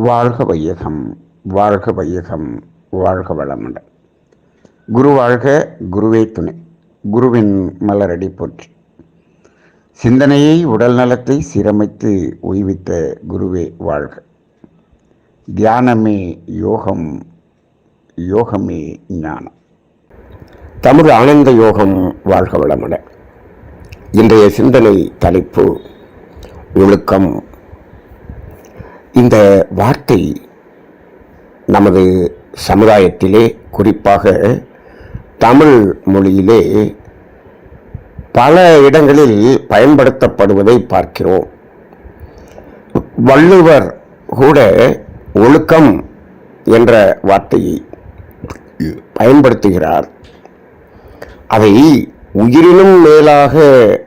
வாழ்க வையகம், வாழ்க வையகம், வாழ்க வளமுடன். குரு வாழ்க, குருவே துணை. குருவின் மலரடி போற்றி. சிந்தனையை, உடல் நலத்தை சீரமைத்து உய்வித்த குருவே வாழ்க. தியானமே யோகம், யோகமே ஞானம். தமிழ் ஆனந்த யோகம். வாழ்க வளமுடன். இன்றைய சிந்தனை தலைப்பு ஒழுக்கம். இந்த வார்த்தை நமது சமுதாயத்திலே, குறிப்பாக தமிழ் மொழியிலே பல இடங்களில் பயன்படுத்தப்படுவதை பார்க்கிறோம். வள்ளுவர் கூட ஒழுக்கம் என்ற வார்த்தையை பயன்படுத்துகிறார். அதை உயிரினும் மேலாக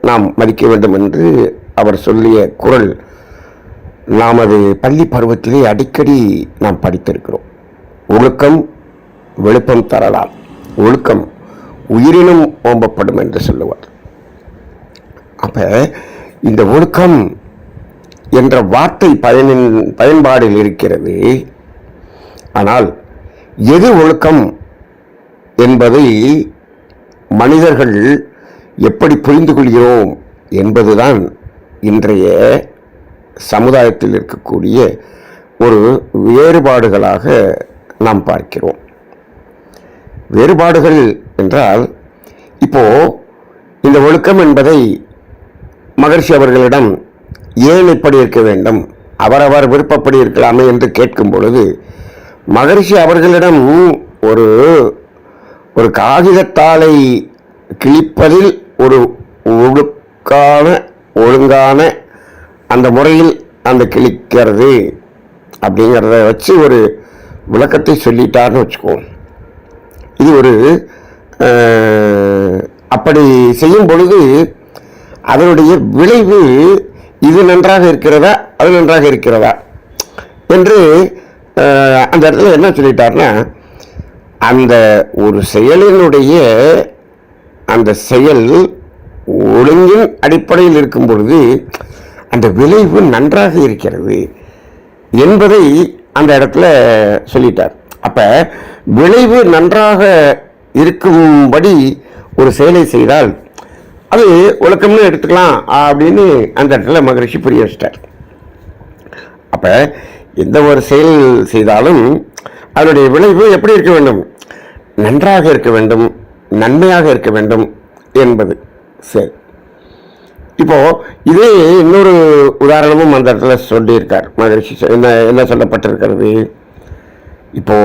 நாம் மதிக்க வேண்டும் என்று அவர் சொல்லிய குறள் நமது பள்ளி பருவத்திலே அடிக்கடி நாம் படித்திருக்கிறோம். ஒழுக்கம் வெளுப்பம் தரலாம், ஒழுக்கம் உயிரினும் ஓம்பப்படும் என்று சொல்லுவார். அப்ப இந்த ஒழுக்கம் என்ற வார்த்தை பயன்பாடில் இருக்கிறது. ஆனால் எது ஒழுக்கம் என்பதை மனிதர்கள் எப்படி புரிந்து கொள்கிறோம் என்பதுதான் இன்றைய சமுதாயத்தில் இருக்கக்கூடிய ஒரு வேறுபாடுகளாக நாம் பார்க்கிறோம். வேறுபாடுகள் என்றால், இப்போ இந்த ஒழுக்கம் என்பதை மகரிஷி அவர்களிடம் ஏன் இப்படி இருக்க வேண்டும், அவரவர் விருப்பப்படி இருக்கலாமே என்று கேட்கும் பொழுது, மகரிஷி அவர்களிடம் ஒரு காகிதத்தாளை கிழிப்பதில் ஒரு ஒழுங்கான அந்த முறையில் அந்த கிழிக்கிறது அப்படிங்கிறத வச்சு ஒரு விளக்கத்தை சொல்லிட்டார்னு வச்சுக்குவோம். இது ஒரு அப்படி செய்யும் பொழுது அதனுடைய விளைவு இது நன்றாக இருக்கிறதா, அது நன்றாக இருக்கிறதா என்று அந்த இடத்துல என்ன சொல்லிட்டார்னா, அந்த ஒரு செயலினுடைய அந்த செயல் ஒழுங்கின் அடிப்படையில் இருக்கும் பொழுது அந்த விளைவு நன்றாக இருக்கிறது என்பதை அந்த இடத்துல சொல்லிட்டார். அப்ப விளைவு நன்றாக இருக்கும்படி ஒரு செயலை செய்தால் அது ஒழுக்கம்னு எடுத்துக்கலாம் அப்படின்னு அந்த இடத்துல மகரிஷி புரிய வச்சிட்டார். அப்ப எந்த ஒரு செயல் செய்தாலும் அதனுடைய விளைவு எப்படி இருக்க வேண்டும், நன்றாக இருக்க வேண்டும், நன்மையாக இருக்க வேண்டும் என்பது. சரி, இப்போ இதே இன்னொரு உதாரணமும் அந்த இடத்துல சொல்லியிருக்கார் மகரிஷி. என்ன சொல்லப்பட்டிருக்கிறது, இப்போ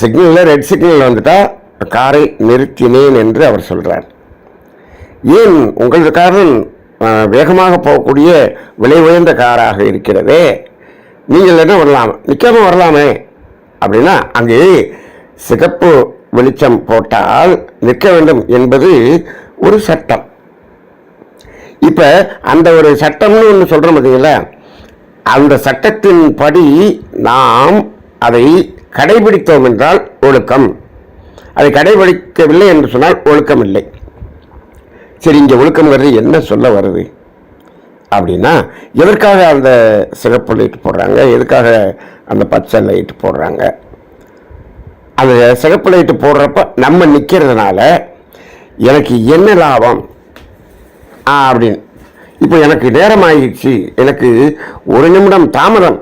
சிக்னலில் ரெட் சிக்னல் வந்துட்டா காரை நிறுத்தினேன் என்று அவர் சொல்றார். ஏன் உங்களது காரணம் வேகமாக போகக்கூடிய விலை உயர்ந்த காராக இருக்கிறதே, நீங்கள் என்ன வரலாம், நிற்காம வரலாமே அப்படின்னா, அங்கே சிகப்பு வெளிச்சம் போட்டால் நிற்க வேண்டும் என்பது ஒரு சட்டம். இப்ப அந்த ஒரு சட்டம்னு ஒன்று சொல்றோம் பார்த்தீங்களா, அந்த சட்டத்தின் படி நாம் அதை கடைபிடித்தோம் என்றால் ஒழுக்கம், அதை கடைபிடிக்கவில்லை என்று சொன்னால் ஒழுக்கம் இல்லை. சரி, இங்க ஒழுக்கம் வருது, என்ன சொல்ல வருது அப்படின்னா, எதற்காக அந்த சிகப்பு லைட் போடுறாங்க, எதுக்காக அந்த பச்சை லைட் போடுறாங்க? அந்த சிகப்பு லைட்டு போடுறப்ப நம்ம நிற்கிறதுனால எனக்கு என்ன லாபம் அப்படின்னு. இப்போ எனக்கு நேரம் ஆகிடுச்சு, எனக்கு ஒரு நிமிடம் தாமதம்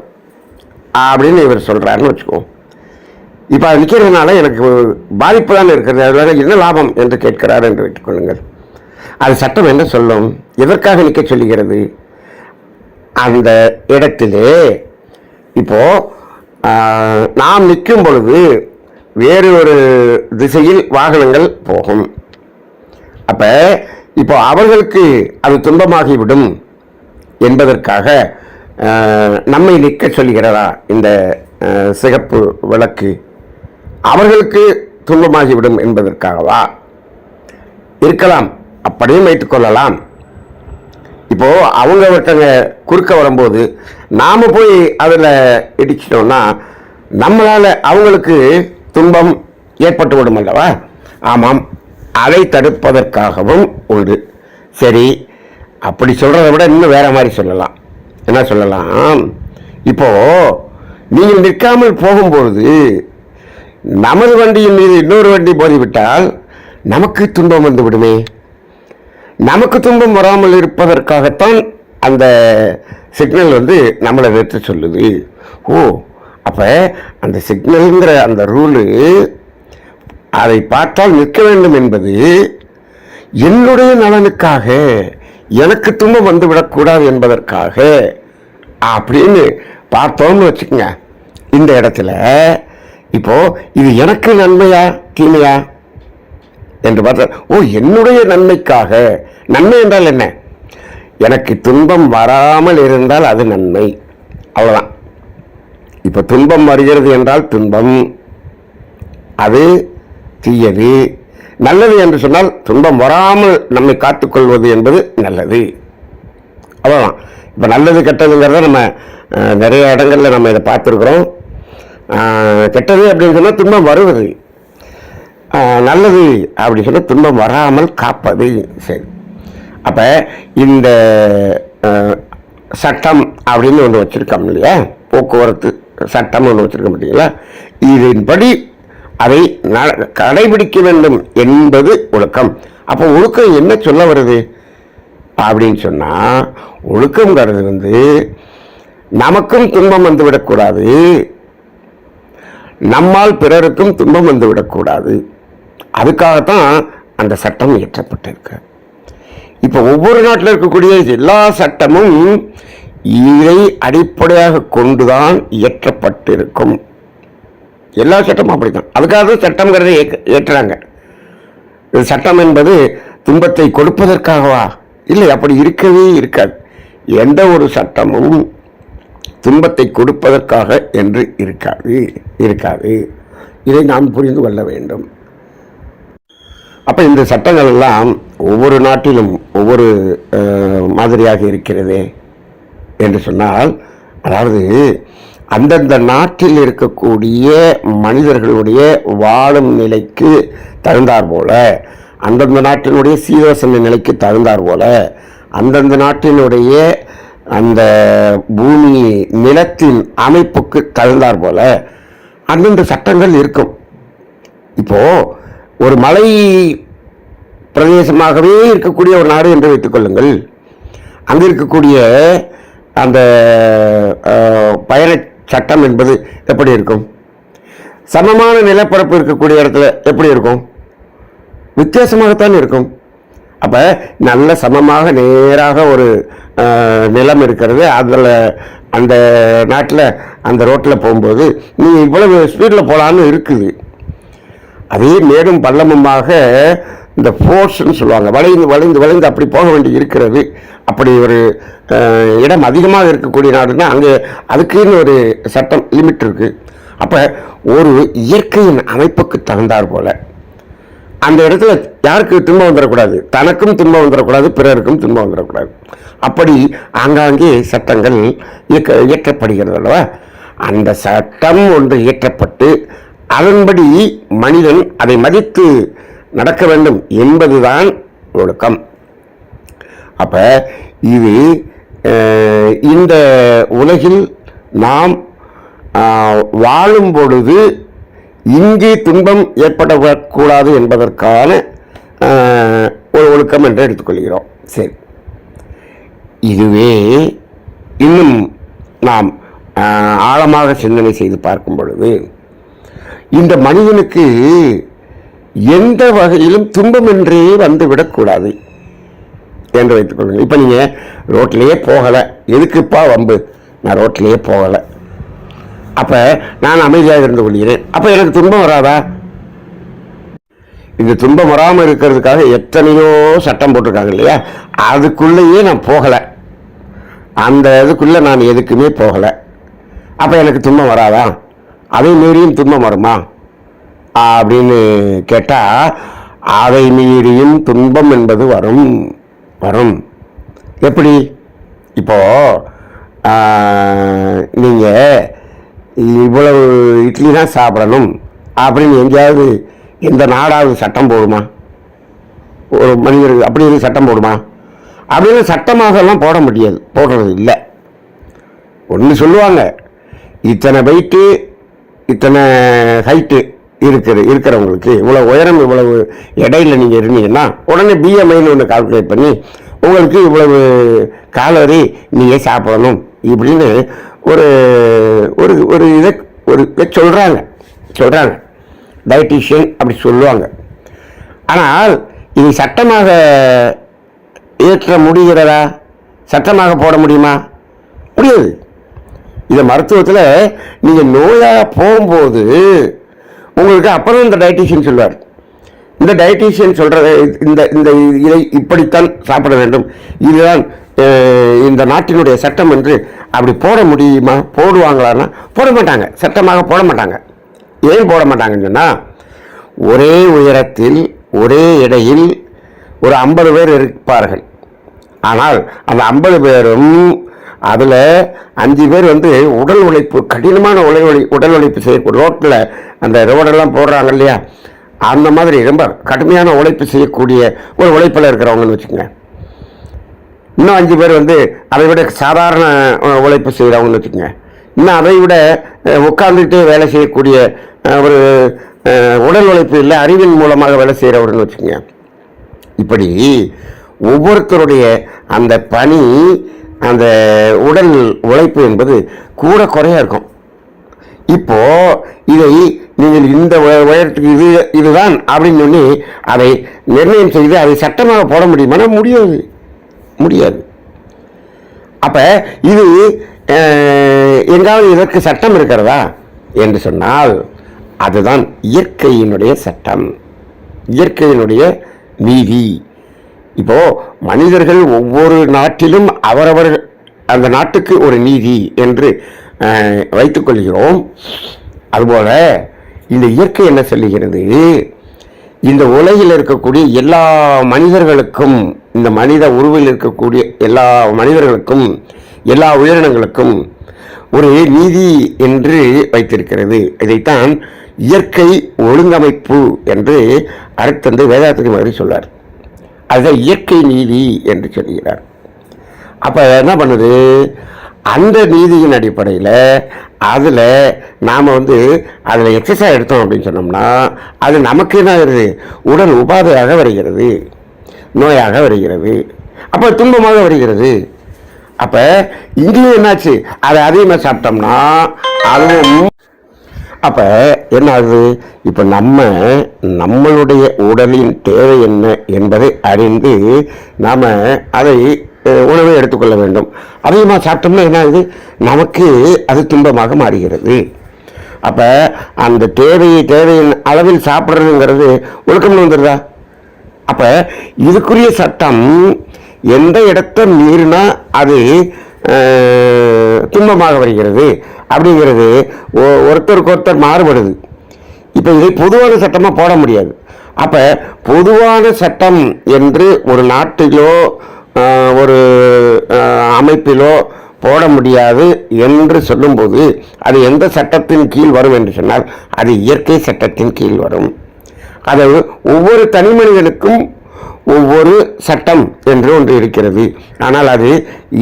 அப்படின்னு இவர் சொல்றாருன்னு வச்சுக்கோ. இப்போ அது நிற்கிறதுனால எனக்கு பாதிப்பு தான் இருக்கிறது, அதனால என்ன லாபம் என்று கேட்கிறார் என்று வைத்துக் கொள்ளுங்கள். அது சட்டம் என்ன சொல்லும், எதற்காக நிற்க சொல்லுகிறது? அந்த இடத்திலே இப்போ நாம் நிற்கும் பொழுது வேறு ஒரு திசையில் வாகனங்கள் போகும். அப்ப இப்போ அவர்களுக்கு அது துன்பமாகிவிடும் என்பதற்காக நம்மை நிற்க சொல்கிறதா இந்த சிகப்பு விளக்கு? அவர்களுக்கு துன்பமாகிவிடும் என்பதற்காகவா? இருக்கலாம், அப்படியும் வைத்துக் கொள்ளலாம். இப்போ அவங்க ஒருத்தங்க குறுக்க வரும்போது நாம போய் அதில் இடிச்சிட்டோம்னா நம்மளால அவங்களுக்கு துன்பம் ஏற்பட்டுவிடும் அல்லவா? ஆமாம், அதை தடுப்பதற்காகவும் உண்டு. சரி, அப்படி சொல்றதை விட இன்னும் வேற மாதிரி சொல்லலாம். என்ன சொல்லலாம், இப்போ நீங்கள் நிற்காமல் போகும்பொழுது நமது வண்டியின் மீது இன்னொரு வண்டி மோதிவிட்டால் நமக்கு துன்பம் வந்து விடுமே. நமக்கு துன்பம் வராமல் இருப்பதற்காகத்தான் அந்த சிக்னல் நம்மளை நிறுத்த சொல்லுது. ஓ, அப்போ அந்த சிக்னல்ங்கிற அந்த ரூலு, அதை பார்த்தால் நிற்க வேண்டும் என்பது என்னுடைய நலனுக்காக, எனக்கு துன்பம் வந்து விடக்கூடாது என்பதற்காக அப்படின்னு பார்த்தோம்னு வச்சுக்கோங்க. இந்த இடத்துல இப்போ இது எனக்கு நன்மையா தீமையா என்று பார்த்தா, ஓ, என்னுடைய நன்மைக்காக. நன்மை என்றால் என்ன? எனக்கு துன்பம் வராமல் இருந்தால் அது நன்மை, அவ்வளவுதான். இப்ப துன்பம் வருகிறது என்றால் துன்பம், அது தீயது. நல்லது என்று சொன்னால் துன்பம் வராமல் நம்மை காத்துக்கொள்வது என்பது நல்லது, அவ்வளவுதான். இப்ப நல்லது கெட்டதுங்கிறத நம்ம நிறைய இடங்கள்ல நம்ம இதை பார்த்துருக்குறோம். கெட்டது அப்படின்னு சொன்னால் துன்பம் வருவது, நல்லது அப்படி சொன்னால் துன்பம் வராமல் காப்பது. சரி, அப்போ இந்த சட்டம் அப்படின்னு ஒன்று வச்சுருக்கோம் இல்லையா, போக்குவரத்து சட்டம் ஒன்று வச்சுருக்க மாட்டீங்களா, இதன்படி அதை கடைபிடிக்க வேண்டும் என்பது ஒழுக்கம். அப்போ ஒழுக்கம் என்ன சொல்ல வருது அப்படின்னு சொன்னால், ஒழுக்கங்கிறது நமக்கும் துன்பம் வந்துவிடக்கூடாது, நம்மால் பிறருக்கும் துன்பம் வந்துவிடக்கூடாது. அதுக்காகத்தான் அந்த சட்டம் இயற்றப்பட்டிருக்கு. இப்போ ஒவ்வொரு நாட்டில் இருக்கக்கூடிய எல்லா சட்டமும் இதை அடிப்படையாக கொண்டுதான் இயற்றப்பட்டிருக்கும். எல்லா சட்டமும் அப்படித்தான். அதுக்காக சட்டம்ங்கிறத ஏற்றுறாங்க. சட்டம் என்பது துன்பத்தை கொடுப்பதற்காகவா? இல்லை, அப்படி இருக்கவே இருக்காது. எந்த ஒரு சட்டமும் துன்பத்தை கொடுப்பதற்காக என்று இருக்காது. இதை நாம் புரிந்து கொள்ள வேண்டும். அப்போ இந்த சட்டங்கள் எல்லாம் ஒவ்வொரு நாட்டிலும் ஒவ்வொரு மாதிரியாக இருக்கிறது என்று சொன்னால், அதாவது அந்தந்த நாட்டில் இருக்கக்கூடிய மனிதர்களுடைய வாழும் நிலைக்கு தகுந்தார் போல, அந்தந்த நாட்டினுடைய சீதோசன நிலைக்கு தகுந்தார் போல, அந்தந்த நாட்டினுடைய அந்த பூமி நிலத்தின் அமைப்புக்கு தகுந்தார் போல அந்தந்த சட்டங்கள் இருக்கும். இப்போ ஒரு மலை பிரதேசமாகவே இருக்கக்கூடிய ஒரு நாடு என்று வைத்துக் கொள்ளுங்கள். அங்கு இருக்கக்கூடிய அந்த பயண சட்டம் என்பது எப்படி இருக்கும்? சமமான நிலப்பரப்பு இருக்கக்கூடிய இடத்துல எப்படி இருக்கும்? வித்தியாசமாகத்தான் இருக்கும். அப்போ நல்ல சமமாக நேராக ஒரு நிலம் இருக்கிறது, அதில் அந்த நாட்டில் அந்த ரோட்டில் போகும்போது நீ இவ்வளவு ஸ்பீடில் போகலான்னு இருக்குது. அதே மேடும் பள்ளமுமாக இந்த ஃபோர்ஸ்ன்னு சொல்லுவாங்க, வளைந்து அப்படி போக வேண்டி இருக்கிறது. அப்படி ஒரு இடம் அதிகமாக இருக்கக்கூடிய நாடுன்னா அங்கே அதுக்குன்னு ஒரு சட்டம் லிமிட் இருக்குது. அப்போ ஒரு இயற்கையின் அமைப்புக்கு தகுந்தார் போல அந்த இடத்துல யாருக்கு துன்பம் வந்துடக்கூடாது, தனக்கும் துன்பம் வந்துடக்கூடாது, பிறருக்கும் துன்பம் வந்துடக்கூடாது. அப்படி ஆங்காங்கே சட்டங்கள் இயற்றப்படுகிறது அல்லவா? அந்த சட்டம் ஒன்று இயற்றப்பட்டு அதன்படி மனிதன் அதை மதித்து நடக்க வேண்டும் என்பதுதான் ஒழுக்கம். அப்ப இது இந்த உலகில் நாம் வாழும் பொழுது இங்கே துன்பம் ஏற்படக்கூடாது என்பதற்கான ஒரு ஒழுக்கம் என்று எடுத்துக்கொள்கிறோம். சரி, இதுவே இன்னும் நாம் ஆழமாக சிந்தனை செய்து பார்க்கும் பொழுது இந்த மனிதனுக்கு எந்த வகையிலும் துன்பம் என்றே வந்துவிடக்கூடாது என்று வைத்துக் கொள்ளுங்கள். இப்போ நீங்கள் ரோட்லேயே போகலை, எதுக்குப்பா வம்பு, நான் ரோட்லேயே போகலை, அப்போ நான் அமைதியாக இருந்து கொள்கிறேன், அப்போ எனக்கு துன்பம் வராதா? இந்த துன்பம் வராமல் இருக்கிறதுக்காக எத்தனையோ சட்டம் போட்டிருக்காங்க இல்லையா, அதுக்குள்ளேயே நான் போகலை, அந்த இதுக்குள்ளே நான் எதுக்குமே போகலை, அப்போ எனக்கு துன்பம் வராதா? அதை மீறியும் துன்பம் வருமா அப்படின்னு கேட்டால், அதை மீறியும் துன்பம் என்பது வரும். எப்படி? இப்போ நீங்கள் இவ்வளவு இட்லி தான் சாப்பிடணும் அப்படின்னு எங்கேயாவது எந்த நாடாவது சட்டம் போடுமா? ஒரு மனிதர்கள் அப்படி ஒரு சட்டம் போடுமா? அப்படின்னு சட்டமாகலாம் போட முடியாது, போடுறது இல்லை. ஒன்று சொல்லுவாங்க, இத்தனை வெயிட்டு இத்தனை ஹைட்டு இருக்கிறவங்களுக்கு இவ்வளவு உயரம் இவ்வளவு இடையில நீங்க இருந்தீங்கன்னா உடனே பிஎம்ஐன்னு ஒன்று கால்குலேட் பண்ணி உங்களுக்கு இவ்வளவு காலரி நீங்க சாப்பிடணும் இப்படின்னு ஒரு ஒரு ஒரு இதை சொல்றாங்க டயட்டீஷியன் அப்படி சொல்லுவாங்க. ஆனால் இது சட்டமாக ஏற்ற முடிகிறதா? சட்டமாக போட முடியுமா? முடியாது. இதை மருத்துவத்தில் நீங்கள் நோயாக போகும்போது உங்களுக்கு அப்புறம் இந்த டயட்டீஷியன் சொல்வார். இந்த டயட்டீஷியன் சொல்கிறத இந்த இதை இப்படித்தான் சாப்பிட வேண்டும், இதுதான் இந்த நாட்டினுடைய சட்டம் என்று அப்படி போட முடியுமா? போடுவாங்களான்னா போட மாட்டாங்க. சட்டமாக போட மாட்டாங்க. ஏன் போட மாட்டாங்கன்னு சொன்னால், ஒரே உயரத்தில் ஒரே எடையில் ஒரு 50 பேர் இருப்பார்கள். ஆனால் அந்த 50 பேரும் அதில் 5 பேர் உடல் உழைப்பு, கடினமான உடல் உழைப்பு செய்யக்கூடிய ரோட்டில் அந்த ரோடெல்லாம் போடுறாங்க இல்லையா, அந்த மாதிரி ரொம்ப கடுமையான உழைப்பு செய்யக்கூடிய ஒரு உழைப்பில் இருக்கிறவங்கன்னு வச்சுக்கோங்க. இன்னும் 5 பேர் அதை விட சாதாரண உழைப்பு செய்கிறவங்கன்னு வச்சுக்கோங்க. இன்னும் அதை விட உட்கார்ந்துட்டு வேலை செய்யக்கூடிய ஒரு உடல் உழைப்பு இல்லை, அறிவின் மூலமாக வேலை செய்கிறவர்னு வச்சுக்கோங்க. இப்படி ஒவ்வொருத்தருடைய அந்த பணி, அந்த உடல் உழைப்பு என்பது கூட குறையா இருக்கும். இப்போ இதை நீங்கள் இந்த உயரத்துக்கு இதுதான் அப்படின்னு சொல்லி அதை நிர்ணயம் செய்து அதை சட்டமாக போட முடியுமா? முடியாது. அப்ப இது எங்காவது இதற்கு சட்டம் இருக்கிறதா என்று சொன்னால் அதுதான் இயற்கையினுடைய சட்டம், இயற்கையினுடைய நீதி. இப்போ மனிதர்கள் ஒவ்வொரு நாட்டிலும் அவரவர் அந்த நாட்டுக்கு ஒரு நீதி என்று வைத்துக் கொள்கிறோம். அதுபோல இந்த இயற்கை என்ன சொல்லுகிறது? இந்த உலகில் இருக்கக்கூடிய எல்லா மனிதர்களுக்கும், இந்த மனித உருவில் இருக்கக்கூடிய எல்லா மனிதர்களுக்கும், எல்லா உயிரினங்களுக்கும் ஒரு நீதி என்று வைத்திருக்கிறது. இதைத்தான் இயற்கை ஒழுங்கமைப்பு என்று அருட்தந்தை வேதாத்திரி மகரி சொல்றார். அதுதான் இயற்கை நீதி என்று சொல்கிறார். அப்ப என்ன பண்ணுது? அந்த நீதியின் அடிப்படையில் அதில் நாம் அதில் எக்ஸசைஸ் எடுத்தோம் அப்படின்னு சொன்னோம்னா அது நமக்கு என்ன ஆகுது? உடல் உபாதையாக வருகிறது, நோயாக வருகிறது, அப்போ துன்பமாக வருகிறது. அப்போ இங்கேயும் என்னாச்சு? அதை அதிகமாக சாப்பிட்டோம்னா அதுவும் அப்போ என்ன ஆகுது? இப்போ நம்மளுடைய உடலின் தேவை என்ன என்பதை அறிந்து நாம் அதை உணவை எடுத்துக்கொள்ள வேண்டும். அதிகமாக சாப்பிட்டோம்னா என்ன ஆகுது? நமக்கு அது துன்பமாக மாறுகிறது. அப்போ அந்த தேவையின் அளவில் சாப்பிட்றதுங்கிறது ஒழுக்கம்னு வந்துடுதா? அப்போ இதுக்குரிய சட்டம் எந்த இடத்தை மீறினா அது துன்பமாக வருகிறது அப்படிங்கிறது ஒருத்தருக்கு ஒருத்தர் மாறுபடுது. இப்போ இதை பொதுவான சட்டமாக போட முடியாது. அப்போ பொதுவான சட்டம் என்று ஒரு நாட்டிலோ ஒரு அமைப்பிலோ போட முடியாது என்று சொல்லும்போது அது எந்த சட்டத்தின் கீழ் வரும் என்று சொன்னால் அது இயற்கை சட்டத்தின் கீழ் வரும். அதாவது ஒவ்வொரு தனி மனிதனுக்கும் ஒவ்வொரு சட்டம் என்று ஒன்று இருக்கிறது. ஆனால் அது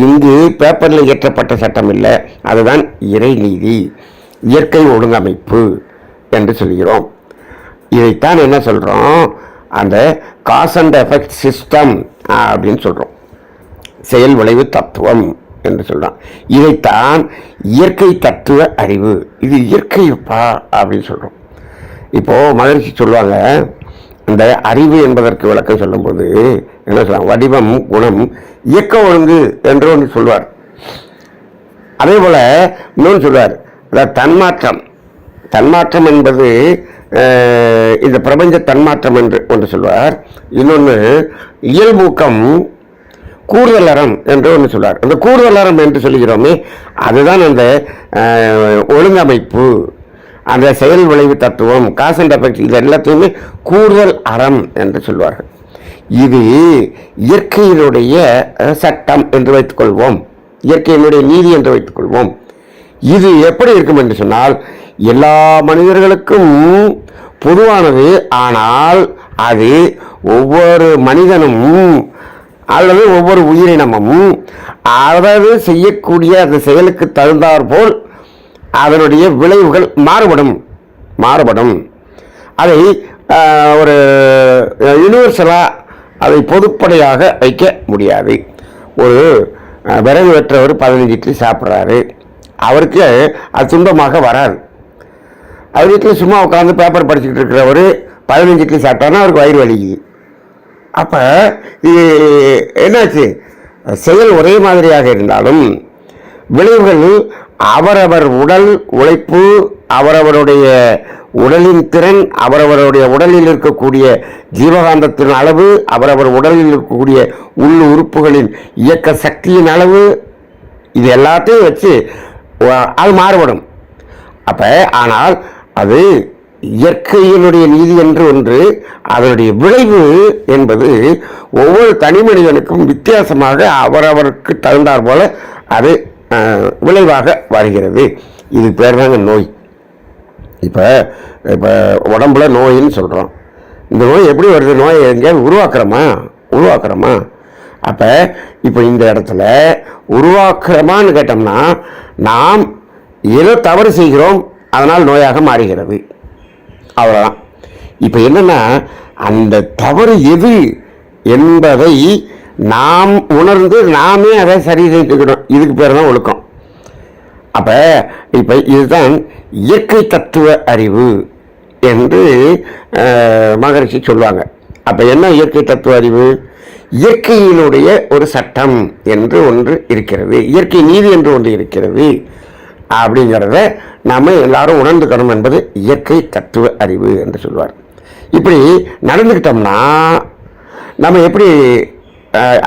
இங்கு பேப்பரில் இயற்றப்பட்ட சட்டம் இல்லை, அதுதான் இறைநீதி, இயற்கை ஒழுங்கமைப்பு என்று சொல்கிறோம். இதைத்தான் என்ன சொல்கிறோம்? அந்த காஸ் அண்ட் எஃபெக்ட் சிஸ்டம் அப்படின்னு சொல்கிறோம், செயல் விளைவு தத்துவம் என்று சொல்கிறோம். இதைத்தான் இயற்கை தத்துவ அறிவு, இது இயற்கைப்பா அப்படின்னு சொல்கிறோம். இப்போது மகிழ்ச்சி சொல்லுவாங்க, இந்த அறிவு என்பதற்கு விளக்கம் சொல்லும்போது என்ன சொல்லுவாங்க? வடிவம், குணம், இயக்க ஒழுங்கு என்று ஒன்று சொல்வார். அதே போல் இன்னொன்று சொல்வார், அதாவது தன்மாற்றம் என்பது இந்த பிரபஞ்ச தன்மாற்றம் என்று ஒன்று சொல்வார். இன்னொன்று இயல்பூக்கம், கூடுதல் அறம் என்று ஒன்று சொல்வார். அந்த கூடுதல் அறம் என்று சொல்லுகிறோமே அதுதான் அந்த ஒழுங்கமைப்பு, அந்த செயல் விளைவு தத்துவம், காஸ் அண்ட் எஃபெக்ட், இது எல்லாத்தையுமே கூடுதல் அறம் என்று சொல்வார்கள். இது இயற்கையினுடைய சட்டம் என்று வைத்துக்கொள்வோம், இயற்கையினுடைய நீதி என்று வைத்துக்கொள்வோம். இது எப்படி இருக்கும் என்று சொன்னால் எல்லா மனிதர்களுக்கும் பொதுவானது. ஆனால் அது ஒவ்வொரு மனிதனும் அல்லது ஒவ்வொரு உயிரினமும் அதாவது செய்யக்கூடிய அந்த செயலுக்கு தகுந்தாற் போல் அதனுடைய விளைவுகள் மாறுபடும். அதை ஒரு யூனிவர்சலாக அதை பொதுப்படையாக வைக்க முடியாது. ஒரு விறகு வெற்றவர் 15 இட்லி சாப்பிட்றாரு, அவருக்கு அது துன்பமாக வராது. அவர் வீட்டில் சும்மா உட்காந்து பேப்பர் படிச்சுக்கிட்டு இருக்கிறவர் 15 இட்லி சாப்பிட்டாருன்னா அவருக்கு வயிறு வலிக்குது. அப்போ இது என்னாச்சு, செயல் ஒரே மாதிரியாக இருந்தாலும் விளைவுகள் அவரவர் உடல் உழைப்பு, அவரவருடைய உடலின் திறன், அவரவருடைய உடலில் இருக்கக்கூடிய ஜீவகாந்தத்தின் அளவு, அவரவர் உடலில் இருக்கக்கூடிய உள் உறுப்புகளின் இயக்க சக்தியின் அளவு, இது எல்லாத்தையும் வச்சு அது மாறுபடும். அப்போ ஆனால் அது இயற்கையினுடைய நீதி என்று ஒன்று, அதனுடைய விளைவு என்பது ஒவ்வொரு தனி மனிதனுக்கும் வித்தியாசமாக அவரவருக்கு தகுந்தார் போல அது விளைவாக வருகிறது. இது பேர் தாங்க நோய். இப்போ உடம்புல நோயின்னு சொல்கிறோம். இந்த நோய் எப்படி வருது? நோயை எங்கேயாவது உருவாக்குறோமா? அப்போ இப்போ இந்த இடத்துல உருவாக்குறோமான்னு கேட்டோம்னா, நாம் ஏதோ தவறு செய்கிறோம், அதனால் நோயாக மாறுகிறது, அவ்வளோதான். இப்போ என்னென்னா, அந்த தவறு எது என்பதை நாம் உணர்ந்து நாமே அதை சரி செஞ்சுக்கணும். இதுக்கு பேர் தான் ஒழுக்கம். அப்போ இப்போ இதுதான் இயற்கை தத்துவ அறிவு என்று மகரிஷி சொல்லுவாங்க. அப்போ என்ன இயற்கை தத்துவ அறிவு? இயற்கையினுடைய ஒரு சட்டம் என்று ஒன்று இருக்கிறது, இயற்கை நீதி என்று ஒன்று இருக்கிறது அப்படிங்கிறத நாம் எல்லாரும் உணர்ந்துக்கணும் என்பது இயற்கை தத்துவ அறிவு என்று சொல்வார். இப்படி நடந்துக்கிட்டோம்னா நம்ம எப்படி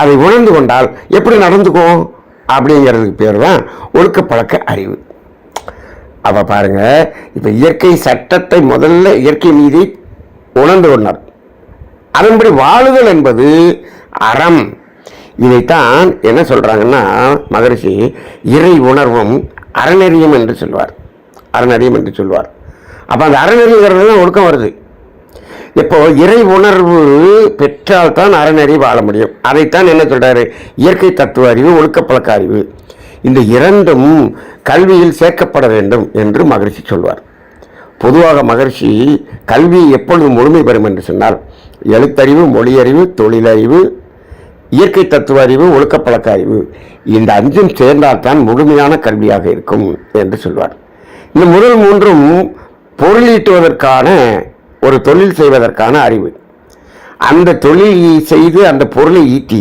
அதை உணர்ந்து கொண்டால் எப்படி நடந்துக்குவோம் அப்படிங்கிறதுக்கு பேர் தான் ஒழுக்க பழக்க அறிவு. அப்போ பாருங்க, இப்போ இயற்கை சட்டத்தை முதல்ல இயற்கை நீதி உணர்ந்து கொண்டார். அதன்படி வாழுதல் என்பது அறம். இதைத்தான் என்ன சொல்றாங்கன்னா மகரிஷி இறை உணர்வும் அறநெறியும் என்று சொல்வார். அப்போ அந்த அறநெறிங்கிறது தான் ஒழுக்கம் வருது. இப்போ இறை உணர்வு பெற்றால்தான் அறநெறி வாழ முடியும். அதைத்தான் என்ன சொல்றாரு, இயற்கை தத்துவ அறிவு, ஒழுக்க பழக்க அறிவு, இந்த இரண்டும் கல்வியில் சேர்க்கப்பட வேண்டும் என்று மகரிஷி சொல்வார். பொதுவாக மகரிஷி கல்வி எப்பொழுது முழுமை பெறும் என்று சொன்னால், எழுத்தறிவு, மொழியறிவு, தொழிலறிவு, இயற்கை தத்துவ அறிவு, ஒழுக்க பழக்க அறிவு, இந்த 5ம் சேர்ந்தால்தான் முழுமையான கல்வியாக இருக்கும் என்று சொல்வார். இந்த முதல் 3ம் பொருளீட்டுவதற்கான, ஒரு தொழில் செய்வதற்கான அறிவு. அந்த தொழில் செய்து அந்த பொருளை ஈட்டி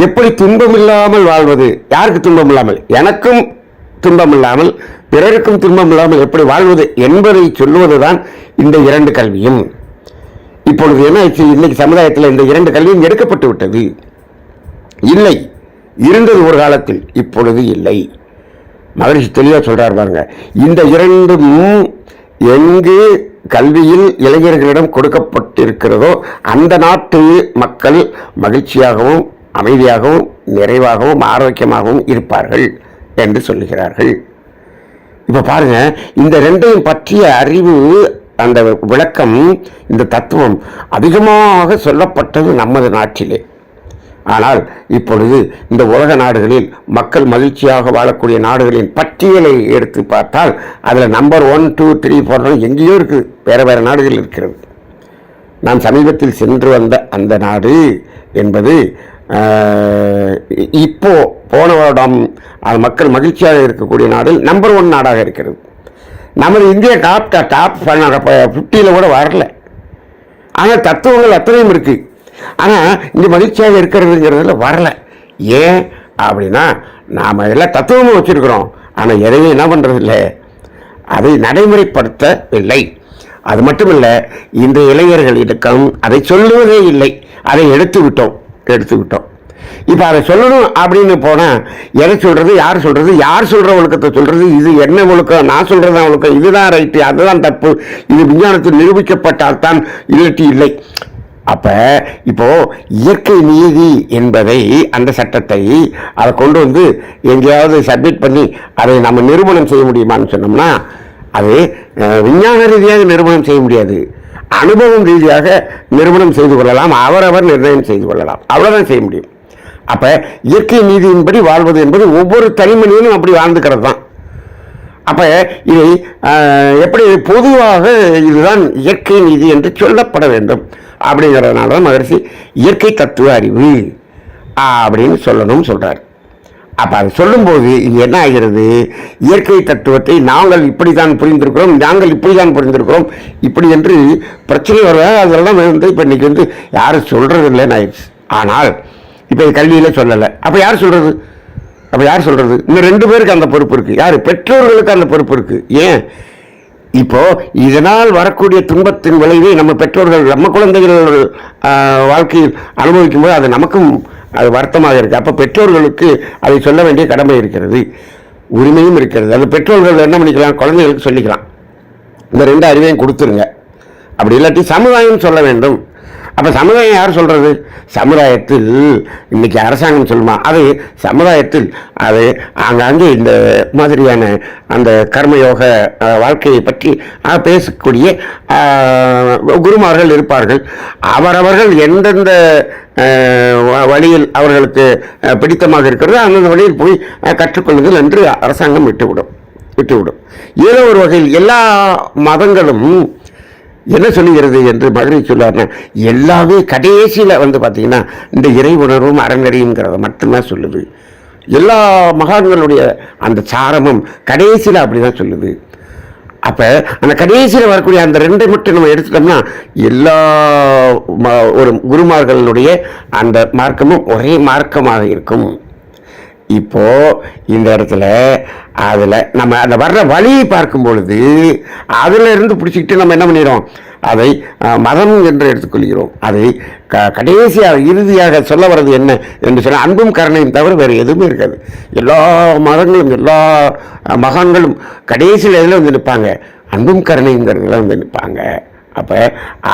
எப்படி துன்பமில்லாமல் வாழ்வது, யாருக்கு துன்பம் இல்லாமல், எனக்கும் துன்பம் இல்லாமல் பிறருக்கும் துன்பம் இல்லாமல் எப்படி வாழ்வது என்பதை சொல்லுவதுதான் இந்த 2 கல்வியும். இப்பொழுது என்ன ஆச்சு, இன்னைக்கு சமுதாயத்தில் இந்த 2 கல்வியும் எடுக்கப்பட்டு விட்டது. இல்லை, இருந்தது ஒரு காலத்தில், இப்பொழுது இல்லை. மகரிஷி தெளிவாக சொல்றார் பாருங்க, இந்த 2ம் எங்கு கல்வியில் இளைஞர்களிடம் கொடுக்கப்பட்டிருக்கிறதோ அந்த நாட்டு மக்கள் மகிழ்ச்சியாகவும் அமைதியாகவும் நிறைவாகவும் ஆரோக்கியமாகவும் இருப்பார்கள் என்று சொல்லுகிறார்கள். இப்போ பாருங்க, இந்த 2ஐயும் பற்றிய அறிவு, அந்த விளக்கம், இந்த தத்துவம் அதிகமாக சொல்லப்பட்டது நமது நாட்டிலே. ஆனால் இப்பொழுது இந்த உலக நாடுகளில் மக்கள் மகிழ்ச்சியாக வாழக்கூடிய நாடுகளின் பட்டியலை எடுத்து பார்த்தால் அதில் நம்பர் 1, 2, 3, 4 எங்கேயோ இருக்குது, வேறு நாடுகள் இருக்கிறது. நான் சமீபத்தில் சென்று வந்த அந்த நாடு என்பது இப்போ போன வருடம் அது மக்கள் மகிழ்ச்சியாக இருக்கக்கூடிய நாடில் நம்பர் 1 நாடாக இருக்கிறது. நமது இந்தியா டாப் 50 கூட வரல. ஆனால் தத்துவங்கள் அத்தனையும் இருக்கு. ஆனால் இங்கே மகிழ்ச்சியாக இருக்கிறதுங்கிறதுல வரல. ஏன் அப்படின்னா நாம் எல்லாம் தத்துவமும் வச்சிருக்கிறோம், ஆனால் எதையும் என்ன பண்ணுறதில்லை, அதை நடைமுறைப்படுத்தவில்லை. அது மட்டும் இல்லை, இந்த இளைஞர்களிடம் அதை சொல்லுவதே இல்லை, அதை எடுத்து விட்டோம். இப்போ அதை சொல்லணும் அப்படின்னு போனால் எதை சொல்கிறது, யார் சொல்கிற ஒழுக்கத்தை சொல்கிறது, இது என்ன ஒழுக்கம், நான் சொல்கிறது ஒழுக்கம், இதுதான் ரைட்டு, அதுதான் தப்பு, இது விஞ்ஞானத்தில் நிரூபிக்கப்பட்டால் தான், இல்லாட்டி இல்லை. அப்போ இப்போ இயற்கை நீதி என்பதை, அந்த சட்டத்தை அதை கொண்டு வந்து எங்கேயாவது சப்மிட் பண்ணி அதை நம்ம நிரூபணம் செய்ய முடியுமான்னு சொன்னோம்னா அது விஞ்ஞான ரீதியாக நிரூபணம் செய்ய முடியாது, அனுபவம் ரீதியாக நிரூபணம் செய்து கொள்ளலாம், அவரவர் நிர்ணயம் செய்து கொள்ளலாம், அவ்வளோதான் செய்ய முடியும். அப்போ இயற்கை நீதியின்படி வாழ்வது என்பது ஒவ்வொரு தனி மனிதனும் அப்படி வாழ்ந்துக்கிறது தான். அப்ப இதை எப்படி பொதுவாக இதுதான் இயற்கை நீதி என்று சொல்லப்பட வேண்டும் அப்படிங்கிறதுனால தான் மகரிஷி இயற்கை தத்துவ அறிவு அப்படின்னு சொல்லணும்னு சொல்றாரு. அப்ப அது சொல்லும்போது இது என்ன ஆகிறது, இயற்கை தத்துவத்தை நாங்கள் இப்படித்தான் புரிந்திருக்கிறோம், நாங்கள் இப்படித்தான் புரிந்திருக்கிறோம் இப்படி என்று பிரச்சனை வருவா. அதெல்லாம் இப்போ இன்னைக்கு யாரும் சொல்றது இல்லைன்னு ஆயிடுச்சு. ஆனால் இப்போ கல்வியில சொல்லலை, அப்ப யார் சொல்றது? இந்த 2 பேருக்கு அந்த பொறுப்பு இருக்கு. யாரு? பெற்றோர்களுக்கு அந்த பொறுப்பு இருக்கு. ஏன் இப்போ இதனால் வரக்கூடிய துன்பத்தின் விளைவை நம்ம பெற்றோர்கள் நம்ம குழந்தைகள் வாழ்க்கையில் அனுபவிக்கும் போது அது நமக்கும் அது வருத்தமாக இருக்கு. அப்ப பெற்றோர்களுக்கு அதை சொல்ல வேண்டிய கடமை இருக்கிறது, உரிமையும் இருக்கிறது. அது பெற்றோர்கள் என்ன பண்ணிக்கலாம், குழந்தைகளுக்கு சொல்லிக்கலாம், இந்த 2 அறிவையும் கொடுத்துருங்க. அப்படி இல்லாட்டி சமுதாயம் சொல்ல வேண்டும். அப்ப சமுதாயம் யார் சொல்றது? சமுதாயத்தில் இன்னைக்கு அரசாங்கம் சொல்லுமா, அது சமுதாயத்தில் அது ஆங்காங்கே இந்த மாதிரியான அந்த கர்மயோக வாழ்க்கையை பற்றி பேசக்கூடிய குருமார்கள் இருப்பார்கள். அவரவர்கள் எந்தெந்த வழியில் அவர்களுக்கு பிடித்தமாக இருக்கிறதோ அந்தந்த வழியில் போய் கற்றுக்கொள்ளுங்கள் என்று அரசாங்கம் விட்டுவிடும். ஏதோ ஒரு வகையில் எல்லா மதங்களும் என்ன சொல்லுகிறது என்று மகரிஷி சொல்லார்னா, எல்லாமே கடைசியில் பார்த்தீங்கன்னா இந்த இறை உணர்வும் அறநெறிங்கிறத மட்டும்தான் சொல்லுது. எல்லா மகான்களுடைய அந்த சாரமும் கடைசியில் அப்படிதான் சொல்லுது. அப்ப அந்த கடைசியில் வரக்கூடிய அந்த 2 மட்டும் நம்ம எடுத்துட்டோம்னா எல்லா ஒரு குருமார்களுடைய அந்த மார்க்கமும் ஒரே மார்க்கமாக இருக்கும். இப்போ இந்த இடத்துல அதுல நம்ம அந்த வர்ற வழியை பார்க்கும் பொழுது அதுல இருந்து பிடிச்சிக்கிட்டு நம்ம என்ன பண்ணிடுறோம், அதை மதம் என்று எடுத்துக்கொள்கிறோம். அதை கடைசியாக இறுதியாக சொல்ல வர்றது என்ன என்று சொன்னால் அன்பும் கருணையும் தவிர வேறு எதுவுமே இருக்காது. எல்லா மதங்களும் எல்லா மகான்களும் கடைசியில் எதில் நிற்பாங்க, அன்பும் கருணைங்கிறதுல நிற்பாங்க. அப்ப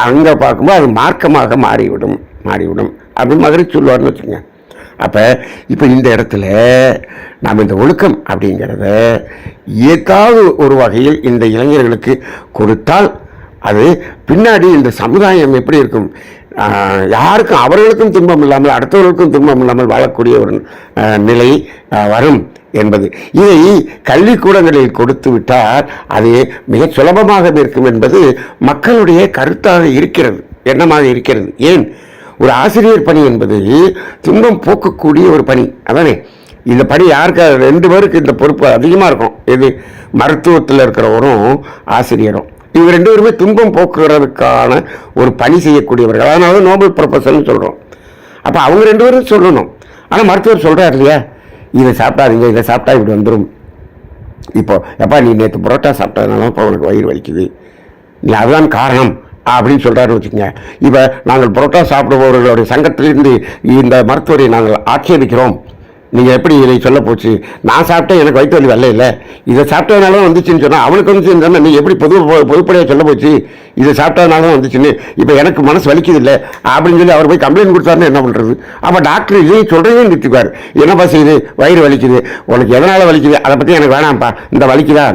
அங்க பார்க்கும்போது அது மார்க்கமாக மாறிவிடும் அப்படின்னு மகரிஷி சொல்லுவார்னு வச்சுங்க. அப்ப இப்ப இந்த இடத்துல நாம் இந்த ஒழுக்கம் அப்படிங்கிறத ஏதாவது ஒரு வகையில் இந்த இளைஞர்களுக்கு கொடுத்தால் அது பின்னாடி இந்த சமுதாயம் எப்படி இருக்கும், யாருக்கும் அவர்களுக்கும் துன்பம் இல்லாமல் அடுத்தவர்களுக்கும் துன்பம் இல்லாமல் வாழக்கூடிய ஒரு நிலை வரும் என்பது. இதை கல்விக்கூடங்களில் கொடுத்து விட்டால் அது மிக சுலபமாக இருக்கும் என்பது மக்களுடைய கருத்தாக இருக்கிறது, எண்ணமாக இருக்கிறது. ஏன், ஒரு ஆசிரியர் பணி என்பது துன்பம் போக்கக்கூடிய ஒரு பணி. அதானே இந்த பணி யாருக்கு, 2 பேருக்கு இந்த பொறுப்பு அதிகமாக இருக்கும். எது, மருத்துவத்தில் இருக்கிறவரும் ஆசிரியரும். இவங்க 2 பேருமே துன்பம் போக்குறதுக்கான ஒரு பணி செய்யக்கூடியவர்கள். அதனால நோபல் ப்ரொஃபஸர்னு சொல்கிறோம். அப்போ அவங்க 2 பேரும் சொல்லணும். ஆனால் மருத்துவர் சொல்கிறார் இல்லையா, இதை சாப்பிட்டாதீங்க, இதை சாப்பிட்டா இப்படி வந்துடும். இப்போ எப்பா நீ நேற்று புரோட்டா சாப்பிட்டதுனால இப்போ உனக்கு வயிறு வலிக்குது, நீ அதுதான் காரணம் அப்படின்னு சொல்கிறாருன்னு வச்சுக்கோங்க. இப்போ நாங்கள் புரோட்டா சாப்பிடுபவர்களுடைய சங்கத்திலிருந்து இந்த மருத்துவரை நாங்கள் ஆட்சேபிக்கிறோம், நீங்கள் எப்படி இதை சொல்ல போச்சு, நான் சாப்பிட்டேன் எனக்கு வயிற்று வலி வரல இல்லை, இதை சாப்பிட்டதுனால தான் வந்துச்சுன்னு சொன்னால் அவனுக்கு வந்துச்சுன்னு சொன்னால் நீ எப்படி பொதுப்படையாக சொல்ல போச்சு, இதை சாப்பிட்டதுனால தான் வந்துச்சுன்னு, இப்போ எனக்கு மனசு வலிக்குது இல்லை அப்படின்னு சொல்லி அவர் போய் கம்ப்ளைண்ட் கொடுத்தாருன்னு என்ன பண்ணுறது? அப்போ டாக்டர் இதையும் சொல்கிறதே நிறுத்திக்குவார். என்னப்பா செய்யுது, வயிறு வலிக்குது, உனக்கு எதனால் வலிக்குது, அதை பற்றி எனக்கு வேணாம்ப்பா, இந்த வலிக்குதா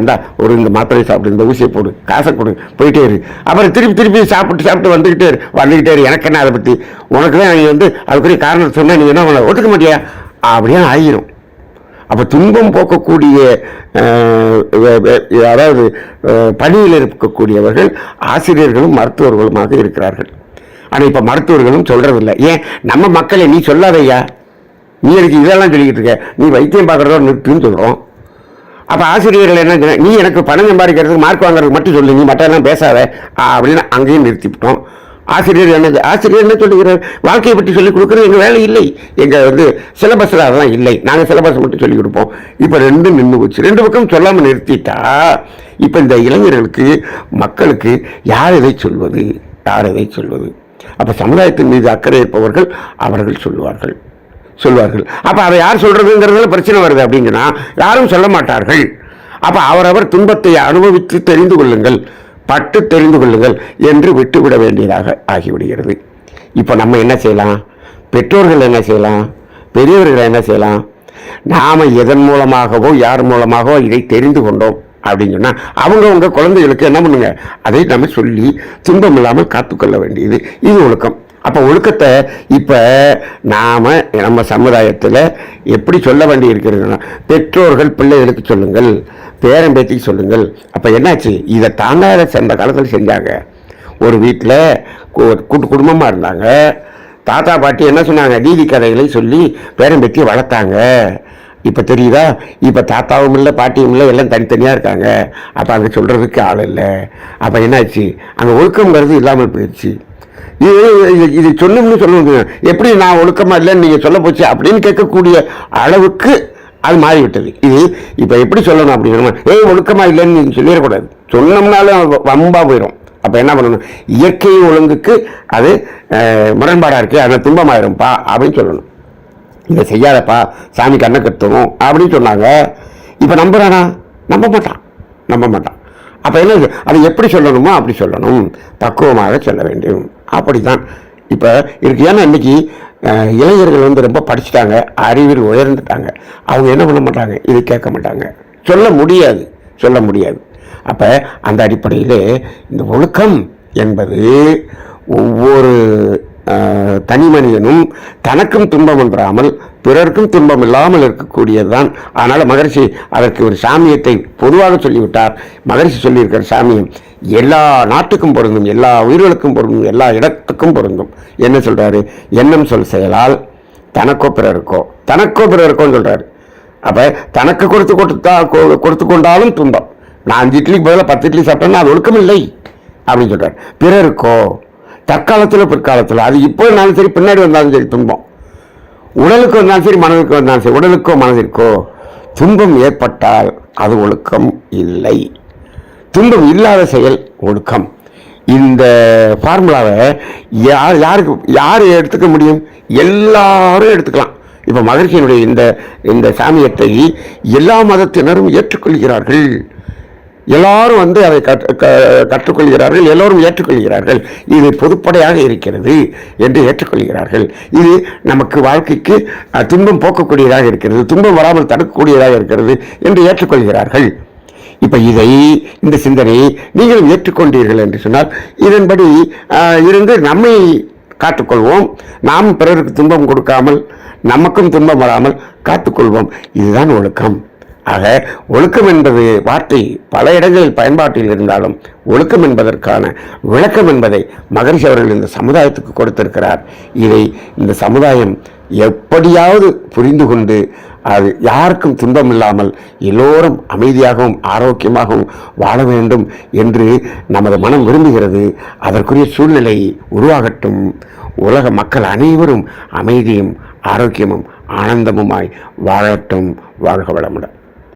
இந்த மாத்திரை சாப்பிடு, இந்த ஊசியை போடு, காசை கொடு, போயிட்டே இரு. அப்புறம் திருப்பி சாப்பிட்டு வந்துக்கிட்டே இரு, எனக்கு என்ன அதை பற்றி, உனக்கு தான் நீ அதுக்குரிய காரணம் சொன்னால் நீ என்ன பண்ண ஒத்துக்க மாட்டியா அப்படியே ஆயிரும். அப்ப துன்பம் போக்கக்கூடிய அதாவது பணியில் இருக்கக்கூடியவர்கள் ஆசிரியர்களும் மருத்துவர்களுமாக இருக்கிறார்கள். ஆனா இப்ப மருத்துவர்களும் சொல்றதில்லை. ஏன், நம்ம மக்களை நீ சொல்லாதையா, நீ எனக்கு இதெல்லாம் சொல்லிக்கிட்டு இருக்க, நீ வைத்தியம் பார்க்கறதோட நிறுத்துன்னு சொல்றோம். அப்ப ஆசிரியர்கள் என்ன, நீ எனக்கு பணம் சம்பாதிக்கிறதுக்கு மார்க் வாங்குறதுக்கு மட்டும் சொல்லு, நீ மற்றெல்லாம் பேசாத அப்படின்னு அங்கேயும் நிறுத்திவிட்டோம். ஆசிரியர் என்ன சொல்லுகிறார், வாழ்க்கையை பற்றி சொல்லிக் கொடுக்குறது எங்கள் வேலை இல்லை, எங்கள் சிலபஸில் அதெல்லாம் இல்லை, நாங்கள் சிலபஸ் மட்டும் சொல்லிக் கொடுப்போம். இப்போ 2 நின்று போச்சு. 2 பக்கம் சொல்லாமல் நிறுத்திட்டா இப்போ இந்த இளைஞர்களுக்கு மக்களுக்கு யார் எதை சொல்வது? அப்போ சமுதாயத்தின் மீது அக்கறை இருப்பவர்கள் அவர்கள் சொல்வார்கள். அப்போ அதை யார் சொல்றதுங்கிறதுல பிரச்சனை வருது அப்படிங்கன்னா யாரும் சொல்ல மாட்டார்கள். அப்போ அவரவர் துன்பத்தை அனுபவித்து தெரிந்து கொள்ளுங்கள், பட்டு தெரிந்து கொள்ளுங்கள் என்று விட்டுவிட வேண்டியதாக ஆகிவிடுகிறது. இப்போ நம்ம என்ன செய்யலாம், பெற்றோர்கள் என்ன செய்யலாம், பெரியவர்கள் என்ன செய்யலாம், நாம எதன் மூலமாகவோ யார் மூலமாகவோ இதை தெரிந்து கொண்டோம் அப்படின்னு சொன்னா அவங்க குழந்தைகளுக்கு என்ன பண்ணுங்க, அதை நம்ம சொல்லி துன்பம் இல்லாமல் காத்துக்கொள்ள வேண்டியது இது ஒழுக்கம். அப்போ ஒழுக்கத்தை இப்போ நம்ம சமுதாயத்தில் எப்படி சொல்ல வேண்டி இருக்கிறதுனா, பெற்றோர்கள் பிள்ளைகளுக்கு சொல்லுங்கள், பேரன் பேத்திக்கு சொல்லுங்கள். அப்போ என்னாச்சு, இதை தாங்காத அந்த காலத்தில் செஞ்சாங்க. ஒரு வீட்டில் கூட்டு குடும்பமாக இருந்தாங்க. தாத்தா பாட்டி என்ன சொன்னாங்க, நீதி கதைகளை சொல்லி பேரன் பேத்தியை வளர்த்தாங்க. இப்போ தெரியுதா, இப்போ தாத்தாவும் இல்லை பாட்டியும் இல்லை, எல்லாம் தனித்தனியாக இருக்காங்க. அப்போ அங்கே சொல்கிறதுக்கு ஆள் இல்லை. அப்போ என்னாச்சு, அங்கே ஒழுக்கங்கிறது இல்லாமல் போயிடுச்சு. இது சொன்னோம்னு சொல்லுங்க, எப்படி நான் ஒழுக்கமாக இல்லைன்னு நீங்கள் சொல்ல போச்சு அப்படின்னு கேட்கக்கூடிய அளவுக்கு அது மாறிவிட்டது. இது இப்போ எப்படி சொல்லணும் அப்படின்னா, ஒழுக்கமாக இல்லைன்னு நீங்கள் சொல்லிடக்கூடாது. சொன்னோம்னாலும் வம்பா போயிடும். அப்போ என்ன பண்ணணும், இயற்கை ஒழுங்குக்கு அது முரண்பாடாக இருக்குது, அதில் துன்பமாயிரும்ப்பா அப்படின்னு சொல்லணும். இதை செய்யாதப்பா, சாமி கண்ணை கட்டணும் அப்படின்னு சொன்னாங்க. இப்போ நம்புறானா? நம்ப மாட்டான். அப்போ என்ன, அதை எப்படி சொல்லணுமோ அப்படி சொல்லணும், பக்குவமாக சொல்ல வேண்டும். அப்படித்தான் இப்போ இருக்கு. ஏன்னா இன்னைக்கு இளைஞர்கள் ரொம்ப படிச்சுட்டாங்க, அறிவில் உயர்ந்துட்டாங்க. அவங்க என்ன பண்ண மாட்டாங்க, இது கேட்க மாட்டாங்க, சொல்ல முடியாது. அப்போ அந்த அடிப்படையில் இந்த ஒழுக்கம் என்பது ஒவ்வொரு தனி மனிதனும் தனக்கும் துன்பம் என்றாமல் பிறருக்கும் துன்பம் இல்லாமல் இருக்கக்கூடியது தான். அதனால் மகரிஷி அதற்கு ஒரு சாமியத்தை பொதுவாக சொல்லிவிட்டார். மகரிஷி சொல்லியிருக்கிற சாமியம் எல்லா நாட்டுக்கும் பொருந்தும், எல்லா உயிர்களுக்கும் பொருந்தும், எல்லா இடத்துக்கும் பொருந்தும். என்ன சொல்கிறாரு, எண்ணம் சொல் செயலால் தனக்கோ பிறருக்கோன்னு சொல்கிறாரு. அப்போ தனக்கு கொடுத்து கொண்டாலும் துன்பம். நான் 5 இட்லிக்கு பதிலாக 10 இட்லி சாப்பிட்டேன்னா அது ஒழுக்கம் இல்லை அப்படின்னு சொல்கிறார். பிறருக்கோ தற்காலத்தில் பிற்காலத்தில், அது இப்போ இருந்தாலும் சரி பின்னாடி வந்தாலும் சரி துன்பம். உடலுக்கு வந்தாலும் சரி மனதுக்கு வந்தாலும் சரி, உடலுக்கோ மனதிற்கோ துன்பம் ஏற்பட்டால் அது ஒழுக்கம் இல்லை. துன்பம் இல்லாத செயல் ஒழுக்கம். இந்த ஃபார்முலாவை யார் எடுத்துக்க முடியும்? எல்லாரும் எடுத்துக்கலாம். இப்போ மகரிஷியினுடைய இந்த சாமியத்தை எல்லா மதத்தினரும் ஏற்றுக்கொள்கிறார்கள். எல்லாரும் அதை கற்றுக்கொள்கிறார்கள், எல்லோரும் ஏற்றுக்கொள்கிறார்கள். இது பொதுப்படையாக இருக்கிறது என்று ஏற்றுக்கொள்கிறார்கள். இது நமக்கு வாழ்க்கைக்கு துன்பம் போக்கக்கூடியதாக இருக்கிறது, துன்பம் வராமல் தடுக்கக்கூடியதாக இருக்கிறது என்று ஏற்றுக்கொள்கிறார்கள். இப்போ இந்த சிந்தனையை நீங்களும் ஏற்றுக்கொண்டீர்கள் என்று சொன்னால் இதன்படி இருந்து நம்மை காத்துக்கொள்வோம். நாம் பிறருக்கு துன்பம் கொடுக்காமல் நமக்கும் துன்பம் வராமல் காத்துக்கொள்வோம். இதுதான் ஒழுக்கம். ஆக ஒழுக்கம் என்பது வார்த்தை பல இடங்களில் பயன்பாட்டில் இருந்தாலும் ஒழுக்கம் என்பதற்கான விளக்கம் என்பதை மகரிஷி அவர்கள் இந்த சமுதாயத்துக்கு கொடுத்திருக்கிறார். இதை இந்த சமுதாயம் எப்படியாவது புரிந்து கொண்டு அது யாருக்கும் துன்பம் இல்லாமல் எல்லோரும் அமைதியாகவும் ஆரோக்கியமாகவும் வாழ வேண்டும் என்று நமது மனம் விரும்புகிறது. அதற்குரிய சூழ்நிலை உருவாகட்டும். உலக மக்கள் அனைவரும் அமைதியும் ஆரோக்கியமும் ஆனந்தமுமாய் வாழட்டும். வாழ்க வளமுடன்.